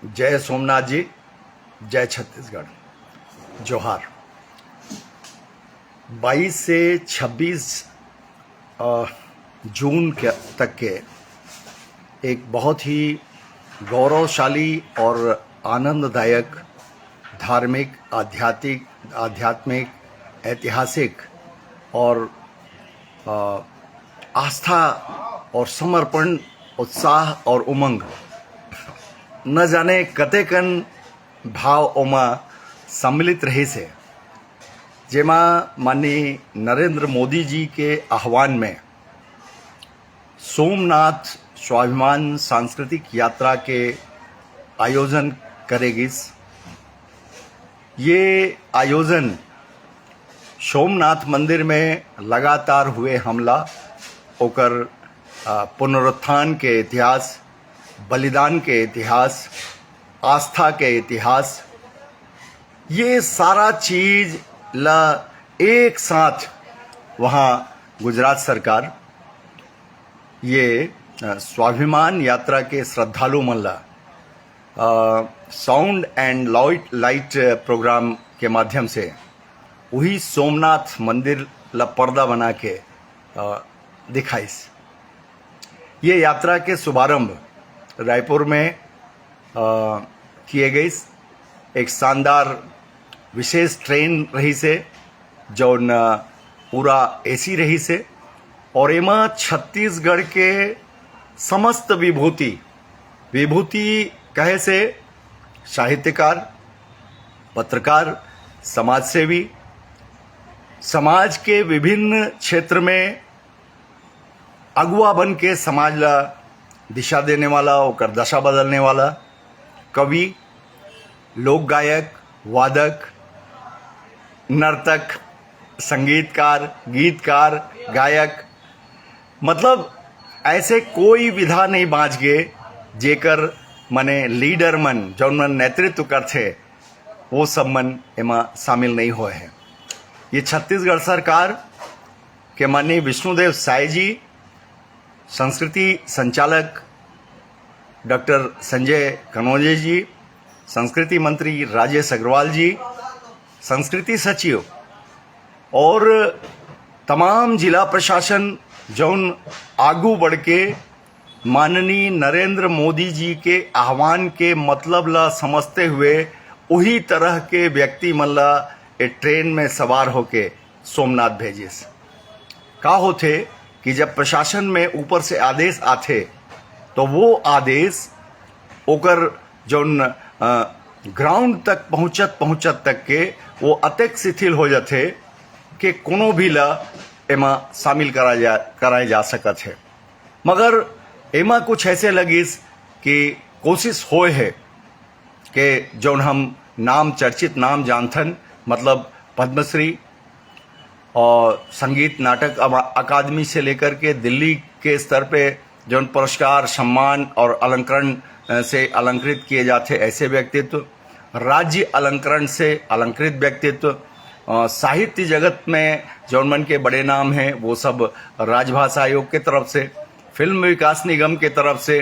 जय सोमनाथ जी, जय छत्तीसगढ़, जोहार। 22 से 26 जून तक के एक बहुत ही गौरवशाली और आनंददायक धार्मिक, आध्यात्मिक, ऐतिहासिक और आस्था और समर्पण, उत्साह और उमंग न जाने कतेकन भाव ओमा सम्मिलित रहे से, जेमा माननीय नरेंद्र मोदी जी के आह्वान में सोमनाथ स्वाभिमान सांस्कृतिक यात्रा के आयोजन करेगिस। ये आयोजन सोमनाथ मंदिर में लगातार हुए हमला, ओकर पुनरुत्थान के इतिहास, बलिदान के इतिहास, आस्था के इतिहास, ये सारा चीज ला एक साथ वहाँ गुजरात सरकार ये स्वाभिमान यात्रा के श्रद्धालु मन ला साउंड एंड लाइट प्रोग्राम के माध्यम से वही सोमनाथ मंदिर ला पर्दा बना के दिखाइस। ये यात्रा के शुभारंभ रायपुर में किए गई। एक शानदार विशेष ट्रेन रही से जौन पूरा एसी रही से, और एमा छत्तीसगढ़ के समस्त विभूति कहे से साहित्यकार, पत्रकार, समाजसेवी, समाज के विभिन्न क्षेत्र में अगुआ बन के समाज ला दिशा देने वाला, ओकर दशा बदलने वाला कवि, लोक गायक, वादक, नर्तक, संगीतकार, गीतकार, गायक, मतलब ऐसे कोई विधा नहीं बाँच गए जेकर मने लीडर मन जौन मन नेतृत्व करते वो सब मन एमा शामिल नहीं हुए हैं। ये छत्तीसगढ़ सरकार के माननीय विष्णुदेव साय जी, संस्कृति संचालक डॉक्टर संजय कनौजे जी, संस्कृति मंत्री राजेश अग्रवाल जी, संस्कृति सचिव और तमाम जिला प्रशासन जौन आगू बढ़ के माननीय नरेंद्र मोदी जी के आह्वान के मतलब ला समझते हुए वही तरह के व्यक्ति मन ला ट्रेन में सवार होके सोमनाथ भेजिस। का होते कि जब प्रशासन में ऊपर से आदेश आते तो वो आदेश ओकर जौन ग्राउंड तक पहुंचत तक के वो अतेक शिथिल हो जाते कि कोनो भी ला एमा शामिल कराए जा सकत है। मगर एमा कुछ ऐसे लगिस कि कोशिश होए है कि जौन हम नाम चर्चित नाम जानथन, मतलब पद्मश्री और संगीत नाटक अकादमी से लेकर के दिल्ली के स्तर पे जौन पुरस्कार, सम्मान और अलंकरण से अलंकृत किए जाते ऐसे व्यक्तित्व, राज्य अलंकरण से अलंकृत व्यक्तित्व, साहित्य जगत में जौन मन के बड़े नाम हैं वो सब राजभाषा आयोग के तरफ से, फिल्म विकास निगम के तरफ से,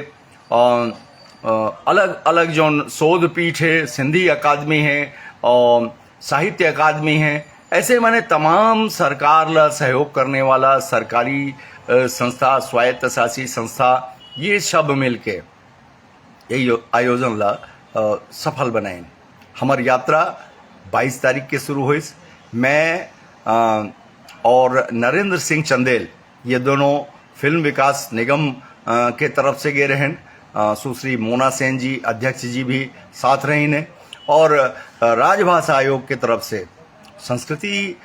अलग अलग जौन शोध पीठ है, सिंधी अकादमी है और साहित्य अकादमी है, ऐसे माने तमाम सरकार ला सहयोग करने वाला सरकारी संस्था, स्वायत्त शासी संस्था, ये सब मिलके ये आयोजन ला सफल बनाए। हमार यात्रा 22 तारीख के शुरू हुई। मैं और नरेंद्र सिंह चंदेल ये दोनों फिल्म विकास निगम के तरफ से गए रहन। सुश्री मोना सेन जी, अध्यक्ष जी भी साथ रही ने, और राजभाषा आयोग के तरफ से संस्कृति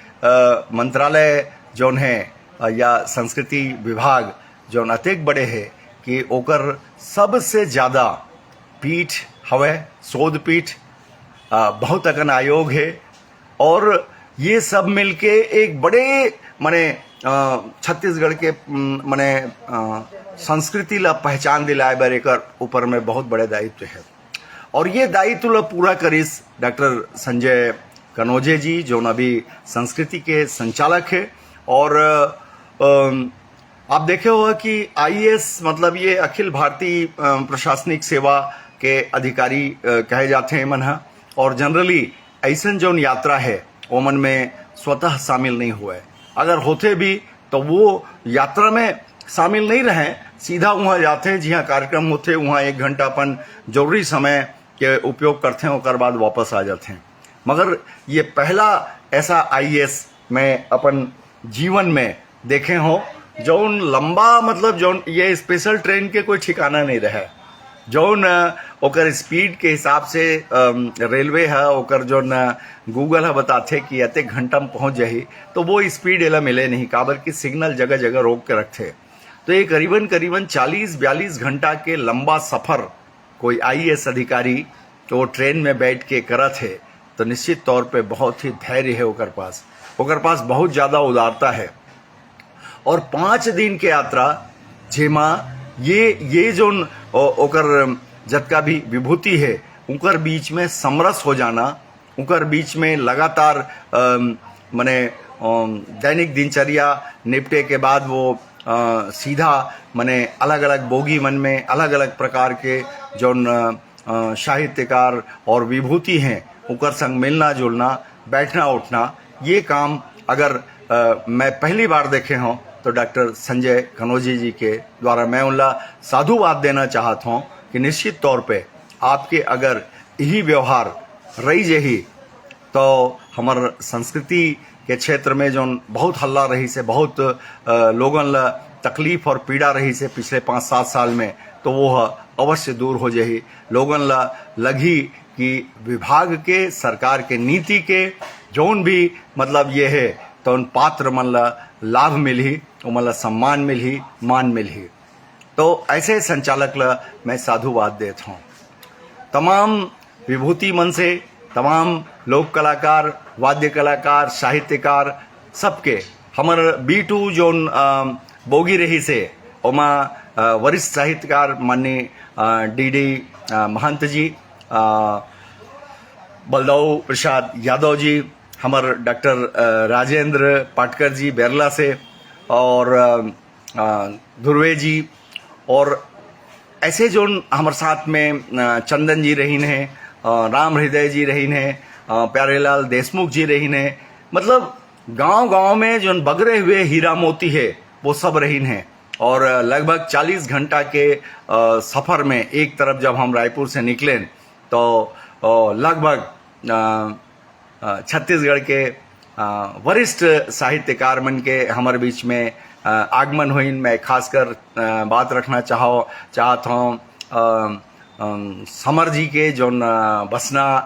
मंत्रालय जौन है या संस्कृति विभाग जौन अतेक बड़े है कि ओकर सबसे ज़्यादा पीठ हवे, शोध पीठ, बहुत अगन आयोग है, और ये सब मिलके एक बड़े माने छत्तीसगढ़ के माने संस्कृति ला पहचान दिलाए बर एकर ऊपर में बहुत बड़े दायित्व है। और ये दायित्व ला पूरा करिस डॉक्टर संजय कनौजे जी जो अभी संस्कृति के संचालक है। और आप देखे होगा कि आईएएस मतलब ये अखिल भारतीय प्रशासनिक सेवा के अधिकारी कहे जाते हैं मन हा। और जनरली ऐसन जो यात्रा है वो मन में स्वतः शामिल नहीं हुए। अगर होते भी तो वो यात्रा में शामिल नहीं रहे, सीधा वहाँ जाते हैं जहाँ कार्यक्रम होते, वहाँ 1 घंटा अपन जरूरी समय के उपयोग करते हैं, उसके बाद वापस आ जाते हैं। मगर ये पहला ऐसा आईएएस मैं अपन जीवन में देखे हो जौन लंबा, मतलब जौन ये स्पेशल ट्रेन के कोई ठिकाना नहीं रहे, जौन ओकर स्पीड के हिसाब से रेलवे है ओकर जौन गूगल है बताते कि अते घंटा में पहुंच जाही, तो वो स्पीड एला मिले नहीं, काबर की सिग्नल जगह जगह रोक के रखते। तो ये करीबन 40-42 घंटा के लंबा सफर कोई आईएएस अधिकारी तो वो ट्रेन में बैठ के करत है, तो निश्चित तौर पे बहुत ही धैर्य है ओकर पास बहुत ज़्यादा उदारता है। और 5 दिन के यात्रा जेमा ये जो ओकर जतका भी विभूति है उनकर बीच में समरस हो जाना, उनकर बीच में लगातार माने दैनिक दिनचर्या निपटे के बाद वो सीधा माने अलग अलग बोगी मन में अलग अलग प्रकार के जो साहित्यकार और विभूति हैं उनकर संग मिलना जुलना, बैठना उठना, ये काम अगर मैं पहली बार देखे हूँ तो डॉक्टर संजय कनौजी जी के द्वारा मैं उनला साधुवाद देना चाहता हूँ कि निश्चित तौर पे आपके अगर यही व्यवहार रही जही तो हमार संस्कृति के क्षेत्र में जो बहुत हल्ला रही से, बहुत लोगन ला तकलीफ और पीड़ा रही से पिछले 5-7 साल में, तो वो अवश्य दूर हो जाही। लोगन ला लगी कि विभाग के, सरकार के नीति के जौन भी मतलब ये है तो उन पात्र मन ला लाभ मिलही, उमन ला सम्मान मिलही, मान मिलही। तो ऐसे संचालक ला मैं साधुवाद देता हूँ। तमाम विभूति मन से तमाम लोक कलाकार, वाद्य कलाकार, साहित्यकार सबके हमर B2 जोन बोगी रही से ओमा वरिष्ठ साहित्यकार माननीय DD महंत जी, बलदाऊ प्रसाद यादव जी, हमार डॉक्टर राजेंद्र पाटकर जी बेरला से, और ध्रुवे जी, और ऐसे जो हमारे साथ में चंदन जी रही हैं, राम हृदय जी रही हैं, प्यारेलाल देशमुख जी रही हैं, मतलब गांव-गांव में जो बगरे हुए हीरा मोती है वो सब रही हैं। और लगभग 40 घंटा के सफ़र में एक तरफ जब हम रायपुर से निकले तो लगभग छत्तीसगढ़ के वरिष्ठ साहित्यकार मन के हमारे बीच में आगमन हुई। मैं खासकर बात रखना चाहता हूँ समर जी के जो बसना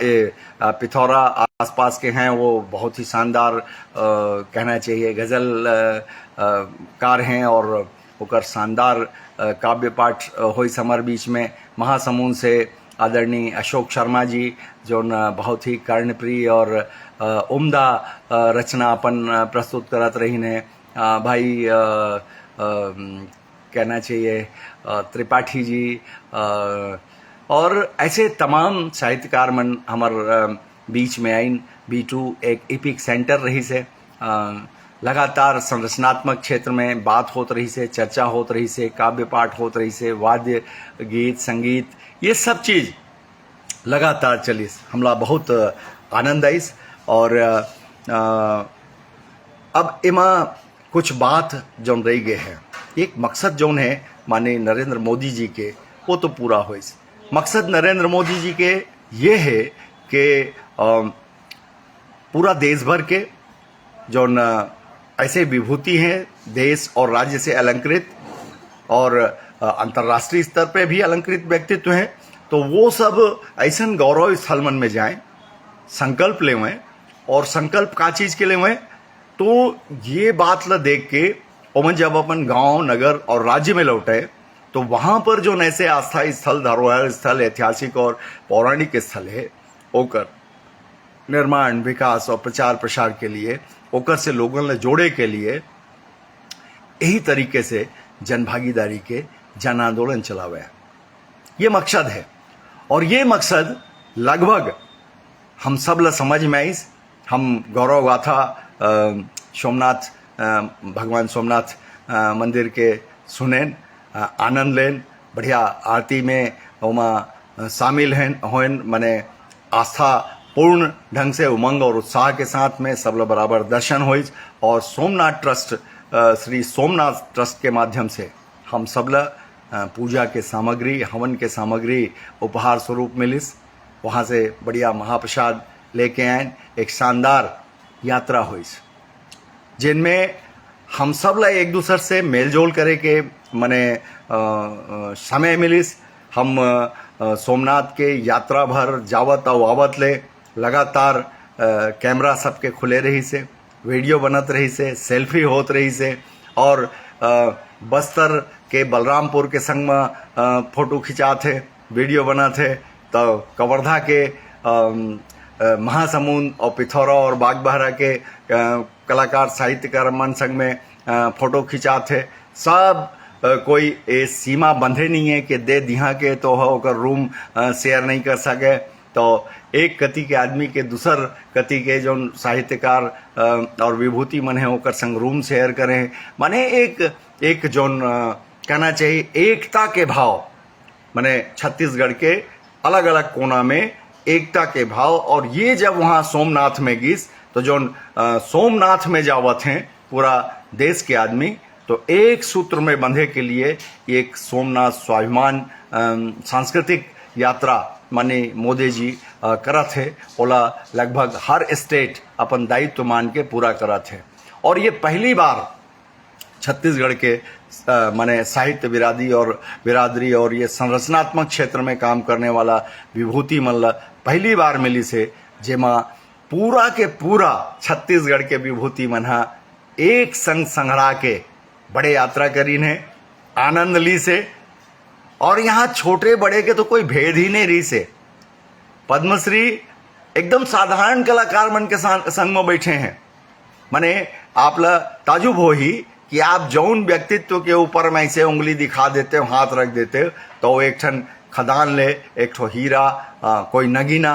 पिथौरा आसपास के हैं, वो बहुत ही शानदार कहना चाहिए गज़ल कार हैं और ओकर शानदार काव्य पाठ हुई समर बीच में। महासमुंद से आदरणीय अशोक शर्मा जी जो बहुत ही कर्णप्रिय और उम्दा रचना अपन प्रस्तुत करत रही हैं। भाई कहना चाहिए त्रिपाठी जी, और ऐसे तमाम साहित्यकार मन हमार बीच में आइन। B2 एक एपिक सेंटर रही से, लगातार संरचनात्मक क्षेत्र में बात होत रही से, चर्चा होत रही से, काव्य पाठ होत रही से, वाद्य गीत संगीत ये सब चीज़ लगातार चलिस, हमला बहुत आनंद आइस। और अब इमा कुछ बात जौन रही गए है, एक मकसद जौन है माननीय नरेंद्र मोदी जी के वो तो पूरा हो। मकसद नरेंद्र मोदी जी के ये है कि पूरा देश भर के जौन ऐसे विभूति हैं देश और राज्य से अलंकृत और अंतर्राष्ट्रीय स्तर पे भी अलंकृत व्यक्तित्व हैं, तो वो सब ऐसा गौरव स्थल मन में जाएं, संकल्प लेवें। और संकल्प का चीज़ के लेवें तो ये बात ला देख के ओमन जब अपन गांव नगर और राज्य में लौटे तो वहाँ पर जो ऐसे आस्था स्थल, धरोहर स्थल, ऐतिहासिक और पौराणिक स्थल है ओकर निर्माण, विकास और प्रचार प्रसार के लिए, ओकर से लोगों ने जोड़े के लिए यही तरीके से जनभागीदारी के जन आंदोलन चलावे, ये मकसद है। और ये मकसद लगभग हम सब ला समझ में आई। हम गौरव गाथा सोमनाथ भगवान सोमनाथ मंदिर के सुनेन, आनंद लेन, बढ़िया आरती में ओमा शामिल हैं हों माने आस्था पूर्ण ढंग से उमंग और उत्साह के साथ में सब लोग बराबर दर्शन हो। और सोमनाथ ट्रस्ट श्री सोमनाथ ट्रस्ट के माध्यम से हम सब पूजा के सामग्री हवन के सामग्री उपहार स्वरूप मिलिस। वहाँ से बढ़िया महाप्रसाद लेके आए। एक शानदार यात्रा हुई जिनमें हम सब एक दूसरे से मेल जोल करे के मने समय मिलिस। हम सोमनाथ के यात्रा भर जावत और आवत ले लगातार कैमरा सबके खुले रही से, वीडियो बनत रही से, सेल्फी होत रही से। और बस्तर के बलरामपुर के संग में फोटो खिंचा थे, वीडियो बना थे। तो कवर्धा के महासमुंद और पिथौरा और बागबाहरा के कलाकार साहित्यकार मन संग में फोटो खिंचा थे। सब कोई ए सीमा बंधे नहीं है कि दे दिहा के तो होकर रूम शेयर नहीं कर सके। तो एक कति के आदमी के दूसर कति के जो साहित्यकार और विभूति मन है होकर संग रूम शेयर करें। माने एक जोन कहना चाहिए एकता के भाव, माने छत्तीसगढ़ के अलग अलग कोना में एकता के भाव। और ये जब वहाँ सोमनाथ में गिस तो जो सोमनाथ में जावत हैं पूरा देश के आदमी, तो एक सूत्र में बंधे के लिए एक सोमनाथ स्वाभिमान सांस्कृतिक यात्रा माने मोदी जी करत है। ओला लगभग हर स्टेट अपन दायित्व मान के पूरा करत है। और ये पहली बार छत्तीसगढ़ के माने साहित्य बिरादरी और ये संरचनात्मक क्षेत्र में काम करने वाला विभूति मन पहली बार मिली से, जेमा पूरा के पूरा छत्तीसगढ़ के विभूति मन एक संग संघरा के बड़े यात्रा करीन है, आनंद ली से। और यहाँ छोटे बड़े के तो कोई भेद ही नहीं रही से। पद्मश्री एकदम साधारण कलाकार मन के संग में बैठे हैं। माने आप ताजुब हो ही कि आप जौन व्यक्तित्व के ऊपर में ऐसे उंगली दिखा देते हो, हाथ रख देते हो, तो एक ठन खदान ले, एक ठो हीरा, कोई नगीना,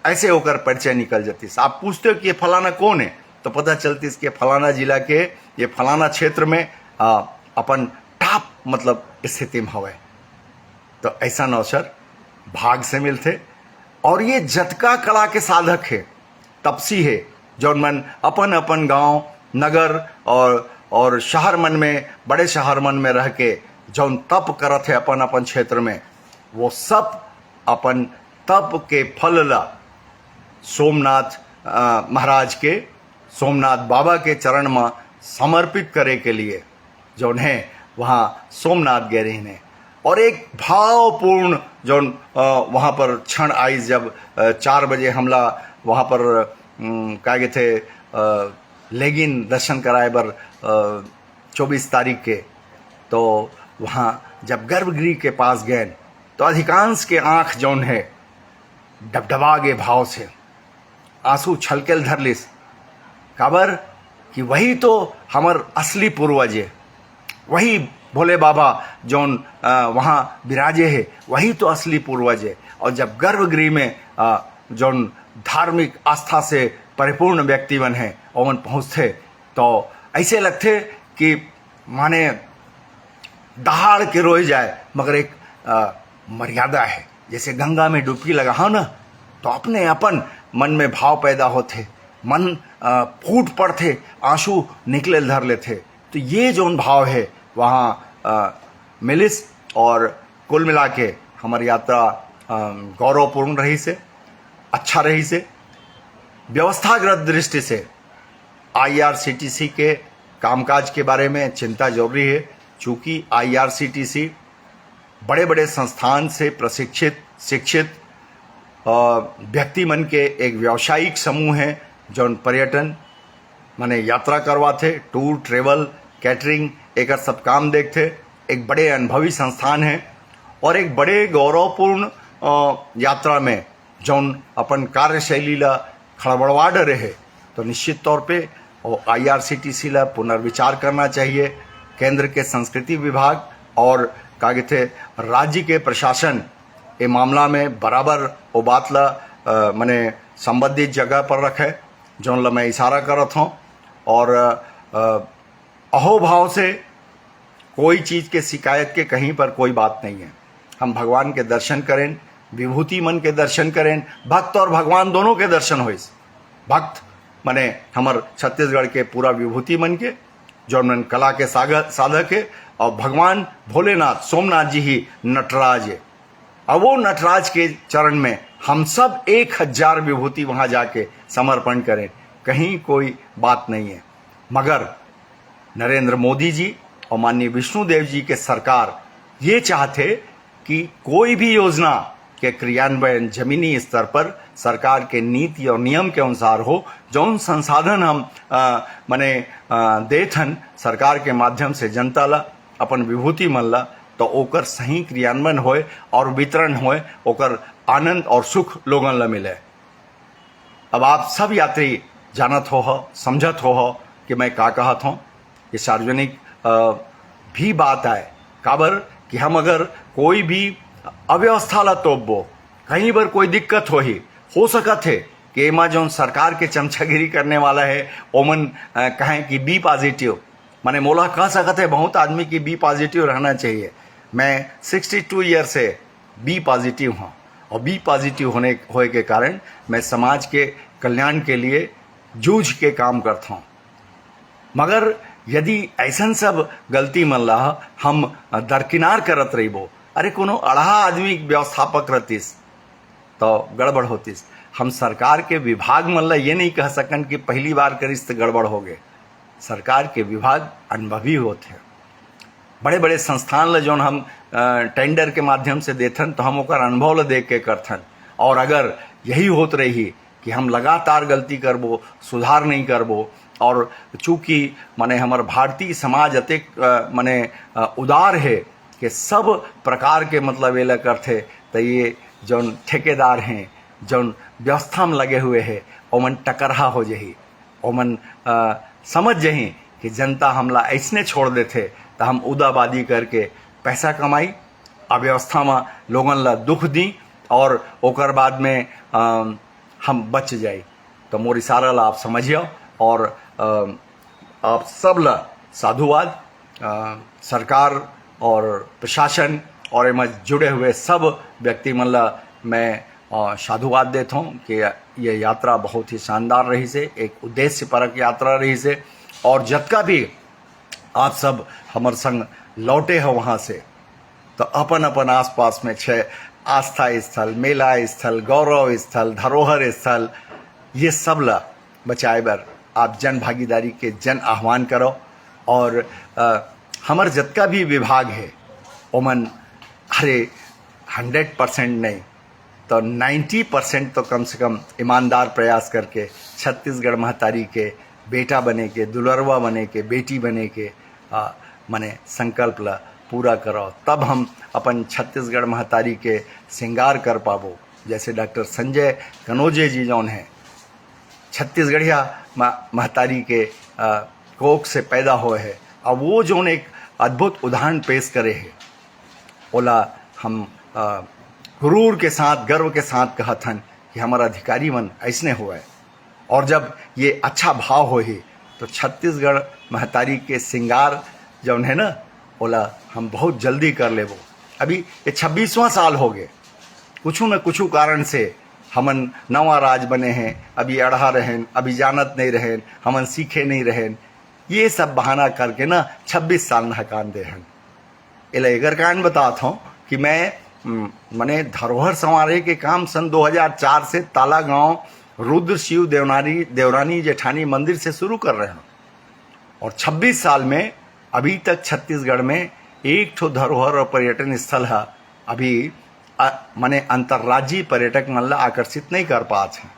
ऐसे होकर परिचय निकल जाती। आप पूछते हो कि ये फलाना कौन है, तो पता चलती इसके फलाना जिला के ये फलाना क्षेत्र में अपन टॉप मतलब स्थिति में हवे। तो ऐसा अवसर भाग से मिलते। और ये जतका कला के साधक है, तपसी है, जौन मन अपन अपन गांव नगर और शहर मन में, बड़े शहर मन में रह के जौन तप करत है अपन अपन क्षेत्र में, वो सब अपन तप के फल ला सोमनाथ महाराज के, सोमनाथ बाबा के चरण में समर्पित करे के लिए जौन है वहाँ सोमनाथ गए रही ने। और एक भावपूर्ण जौन वहाँ पर क्षण आई जब 4 बजे हमला वहाँ पर क्या गए थे लेकिन दर्शन कराए बर 24 तारीख के। तो वहाँ जब गर्भगृह के पास गए तो अधिकांश के आँख जौन है डबडबा गे भाव से, आंसू छलकेल धरलिस। काबर कि वही तो हमर असली पूर्वज है, वही भोले बाबा जौन वहाँ विराजे है, वही तो असली पूर्वज है। और जब गर्भगृह में जौन धार्मिक आस्था से परिपूर्ण व्यक्ति बन है और मन पहुँचते तो ऐसे लगते कि माने दहाड़ के रोए जाए। मगर एक मर्यादा है, जैसे गंगा में डुबकी लगा हो ना, तो अपने अपन मन में भाव पैदा होते, मन फूट पड़ते, आंसू निकले धर लेते। तो ये जोन भाव है वहाँ मिलिस। और कुल मिला के हमारी यात्रा गौरवपूर्ण रही से, अच्छा रही से। व्यवस्थागत दृष्टि से IRCTC के कामकाज के बारे में चिंता जरूरी है, चूँकि IRCTC बड़े बड़े संस्थान से प्रशिक्षित शिक्षित व्यक्ति मन के एक व्यावसायिक समूह है जो पर्यटन माने यात्रा करवाते, टूर ट्रेवल कैटरिंग एक सब काम देखते। एक बड़े अनुभवी संस्थान है और एक बड़े गौरवपूर्ण यात्रा में जौन अपन कार्यशैली ला खड़बड़वा डरे है, तो निश्चित तौर पे IRCTC ला पुनर्विचार करना चाहिए। केंद्र के संस्कृति विभाग और का कहते राज्य के प्रशासन ये मामला में बराबर वो बात ला मैंने संबंधित जगह पर रखे, जौन ला मैं इशारा करत हूँ। और अहोभाव से कोई चीज़ के शिकायत के कहीं पर कोई बात नहीं है। हम भगवान के दर्शन करें, विभूति मन के दर्शन करें, भक्त और भगवान दोनों के दर्शन हो। भक्त माने हमर छत्तीसगढ़ के पूरा विभूति मन के जो मन कला के साधक है, और भगवान भोलेनाथ सोमनाथ जी ही नटराज है। अब वो नटराज के चरण में हम सब 1000 विभूति वहां जाके समर्पण करें, कहीं कोई बात नहीं है। मगर नरेंद्र मोदी जी और माननीय विष्णुदेव जी के सरकार ये चाहते कि कोई भी योजना के क्रियान्वयन जमीनी स्तर पर सरकार के नीति और नियम के अनुसार हो। जौन संसाधन हम माने देथन सरकार के माध्यम से जनता ला अपन विभूति मन ला, तो ओकर सही क्रियान्वयन होए और वितरण होए, ओकर आनंद और सुख लोगन ला मिले। अब आप सब यात्री जानत हो, समझत हो कि मैं का कहत हूँ। ये सार्वजनिक भी बात आए काबर कि हम अगर कोई भी अव्यवस्था ला तोपबो, कहीं पर कोई दिक्कत हो सकत है कि एमा जो सरकार के चमचागिरी करने वाला है ओमन कहें कि बी पॉजिटिव, माने मोला कह सकत है बहुत आदमी की बी पॉजिटिव रहना चाहिए। मैं 62 ईयर से बी पॉजिटिव हूँ, और बी पॉजिटिव होने के कारण मैं समाज के कल्याण के लिए जूझ के काम करता हूँ। मगर यदि ऐसा सब गलती मन ला हम दरकिनार करत रहीबो, अरे कोनो अढ़ा आदमी व्यवस्थापक रहतीस तो गड़बड़ होतीस। हम सरकार के विभाग मन ला ये नहीं कह सकन कि पहली बार करिस तो गड़बड़ हो गए। सरकार के विभाग अनुभवी होते हैं। बड़े बड़े संस्थान ला जौन हम टेंडर के माध्यम से देथन तो हम ओकर अनुभव ला देख के करथन। और अगर यही होत रही कि हम लगातार गलती करबो, सुधार नहीं करबो, और चूंकि माने हमार भारतीय समाज अतिक माने उदार है कि सब प्रकार के मतलब ये करते, तो ये जौन ठेकेदार हैं, जौन व्यवस्था में लगे हुए हैं, ओमन टकरहा हो जही, ओमन समझ जही कि जनता हमला ऐसने छोड़ देते तो हम उदाबादी करके पैसा कमाई, अव्यवस्था में लोगन ला दुख दी, और ओकर बाद में हम बच जाई। तो मोर इशारा ला आप समझियो, और आप सब ला साधुवाद। सरकार और प्रशासन और एम जुड़े हुए सब व्यक्ति मन ला मैं साधुवाद देता हूँ कि ये यात्रा बहुत ही शानदार रही से, एक उद्देश्य परक यात्रा रही से। और जतका भी आप सब हमर संग लौटे हो वहाँ से, तो अपन अपन आसपास में 6 आस्था स्थल, मेला स्थल, गौरव स्थल, धरोहर स्थल, ये सब ला बचाए बर आप जन भागीदारी के जन आह्वान करो। और हमर जतका भी विभाग है ओमन अरे 100% नहीं तो 90% तो कम से कम ईमानदार प्रयास करके छत्तीसगढ़ महतारी के बेटा बने के, दुलरवा बने के, बेटी बने के मने संकल्प ला पूरा करो, तब हम अपन छत्तीसगढ़ महतारी के श्रृंगार कर पाबो। जैसे डॉक्टर संजय कनोजे जी जौन हैं छत्तीसगढ़िया महतारी के कोख से पैदा हुए है, अब वो जौन एक अद्भुत उदाहरण पेश करे है, ओला हम गुरूर के साथ, गर्व के साथ कहथन कि हमारा अधिकारी मन ऐसने हुआ है। और जब ये अच्छा भाव हो ही तो छत्तीसगढ़ महतारी के श्रृंगार जौन है ना, ओला हम बहुत जल्दी कर लेबो। अभी ये 26वां साल हो गए, कुछ न कुछ कारण से हमन नवा राज बने हैं, अभी अढ़ा रहें, अभी जानत नहीं रहें, हमन सीखे नहीं रहें, ये सब बहाना करके ना 26 साल नहकान दे हैं। इला एकर कारण बताता हूँ कि मैं मने धरोहर संवारे के काम सन 2004 से ताला गांव रुद्र शिव देवरानी जेठानी मंदिर से शुरू कर रहे हैं, और 26 साल में अभी तक छत्तीसगढ़ में एक ठो धरोहर और पर्यटन स्थल है अभी माने अंतर्राज्यीय पर्यटक मन ला आकर्षित नहीं कर पाते हैं,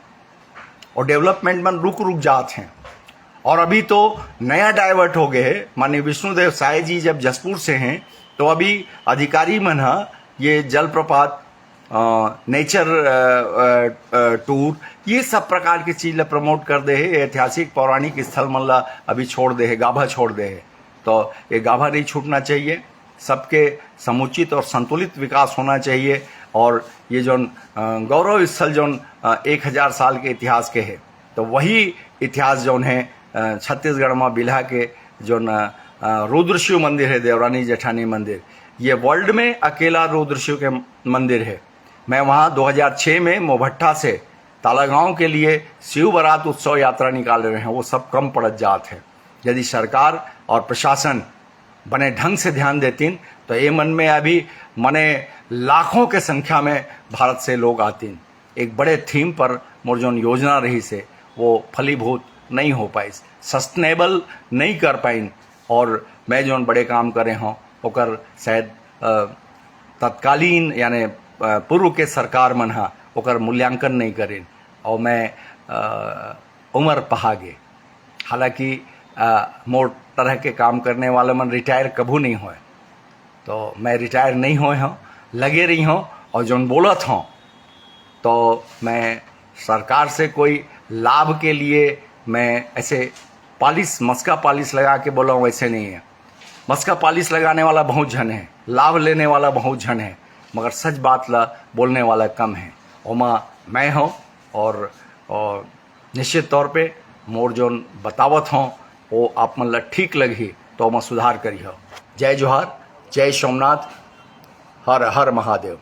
और डेवलपमेंट में रुक जाते हैं। और अभी तो नया डाइवर्ट हो गए है। माननीय विष्णुदेव साय जी जब जसपुर से हैं तो अभी अधिकारी मन ये जलप्रपात, नेचर टूर, ये सब प्रकार की चीज़ ला प्रमोट कर दे है। ऐतिहासिक पौराणिक स्थल मन ला अभी छोड़ दे है, गाभा छोड़ दे है, तो ये गाभा नहीं छूटना चाहिए। सबके समुचित और संतुलित विकास होना चाहिए। और ये जो गौरव स्थल जो 1000 साल के इतिहास के है, तो वही इतिहास जो है छत्तीसगढ़ में बिल्हा के जो रुद्र शिव मंदिर है, देवरानी जेठानी मंदिर, ये वर्ल्ड में अकेला रुद्र शिव के मंदिर है। मैं वहाँ 2006 में मोभट्टा से तालागांव के लिए शिव बारात उत्सव यात्रा निकाल रहे हैं, वो सब कम पड़त जात है। यदि सरकार और प्रशासन बने ढंग से ध्यान देतीन तो ये मन में अभी मने लाखों के संख्या में भारत से लोग आतीन। एक बड़े थीम पर मोर जोन योजना रही से वो फलीभूत नहीं हो पाई, सस्टेनेबल नहीं कर पाइन, और मैं जोन बड़े काम करे हों ओकर शायद तत्कालीन यानी पूर्व के सरकार मन हा ओकर मूल्यांकन नहीं करें, और मैं उम्र पहा गे। हालांकि मोर तरह के काम करने वाले मन रिटायर कभू नहीं होए, तो मैं रिटायर नहीं होए हूँ, लगे रही हूँ और जोन बोलत हूँ तो मैं सरकार से कोई लाभ के लिए मैं ऐसे मस्का पॉलिश लगा के बोला हूँ, वैसे नहीं है। मस्का पॉलिश लगाने वाला बहुत जन है, लाभ लेने वाला बहुत जन है, मगर सच बात ला बोलने वाला कम है। ओमा मैं हूँ और निश्चित तौर पे मोर जोन बतावत हूँ वो आप मन ला ठीक लगी तो ओमा सुधार करी हो। जय जोहार, जय सोमनाथ, हर हर महादेव।